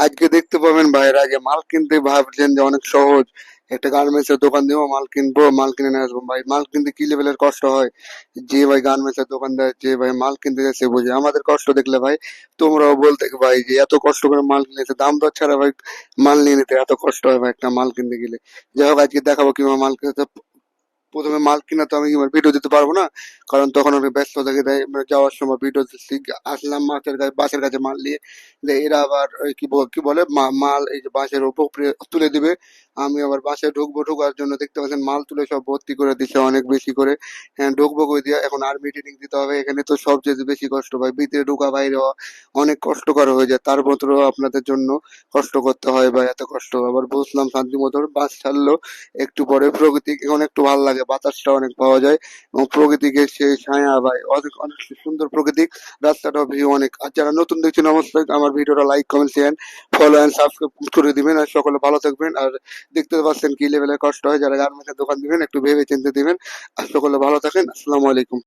আজকে দেখতে পাবেন ভাইয়ের আগে মাল কিনতে ভাবছেন যে অনেক সহজ, একটা গার্মেন্টস এর দোকান দিব, মাল কিনবো, মাল কিনে নিয়ে আসবো। ভাই মাল কিনতে কি লেভেলের কষ্ট হয়, যে ভাই গার্মেন্টস এর দোকানদার, যে ভাই মাল কিনতে যাচ্ছে বুঝে। আমাদের কষ্ট দেখলে ভাই তোমরাও বলতে ভাই যে এত কষ্ট করে মাল কিনেছে, দাম দর ছাড়া ভাই মাল নিয়ে নিতে এত কষ্ট হয় ভাই একটা মাল কিনতে গেলে। যাই হোক আজকে দেখাবো কিভাবে মাল কিনতে। প্রথমে মাল কিনা তো আমি ভিডিও দিতে পারবো না, কারণ তখন অনেক ব্যস্ত থাকে, তাই আমরা যাওয়ার সময় ভিডিও দিচ্ছি। আসলাম মাছের কাছে, বাসের কাছে মাল নিয়ে, যে এরা আবার ওই কি বলে মাল এই যে বাসের উপরে তুলে দিবে। আমি আবার বাসে ঢুকবো, ঢোকার জন্য দেখতে পাচ্ছেন মাল তুলে সব ভর্তি করে দিচ্ছে অনেক বেশি করে। হ্যাঁ ঢুকবো কই দিয়ে, এখন আর্মি ট্রেনিং দিতে হবে, এখানে তো সবচেয়ে বেশি কষ্ট ভাই, ভিতরে ঢোকা বাইরে হওয়া অনেক কষ্টকর হয়ে যায়, তার মতো আপনাদের জন্য কষ্ট করতে হয় ভাই, এত কষ্ট। আবার বুঝলাম শান্তি মতো বাস ছাড়লো, একটু পরে প্রকৃতি এখন একটু ভালো লাগে, বাতাসটা অনেক পাওয়া যায় এবং প্রকৃতিকে সেই ছায়া ভাই অনেক অনেক সুন্দর প্রকৃতি, রাস্তাটাও ভিউ অনেক। আর যারা নতুন দেখছেন অবশ্যই আমার ভিডিওটা like comment share follow and subscribe করে দিবেন, আর সকলে ভালো থাকবেন। আর দেখতে পাচ্ছেন কি লেভেলের কষ্ট হয়, যারা গার্মেন্টসের দোকান দিবেন একটু ভেবে চিন্তে দিবেন। আর সকলে ভালো থাকেন, আসসালামু আলাইকুম।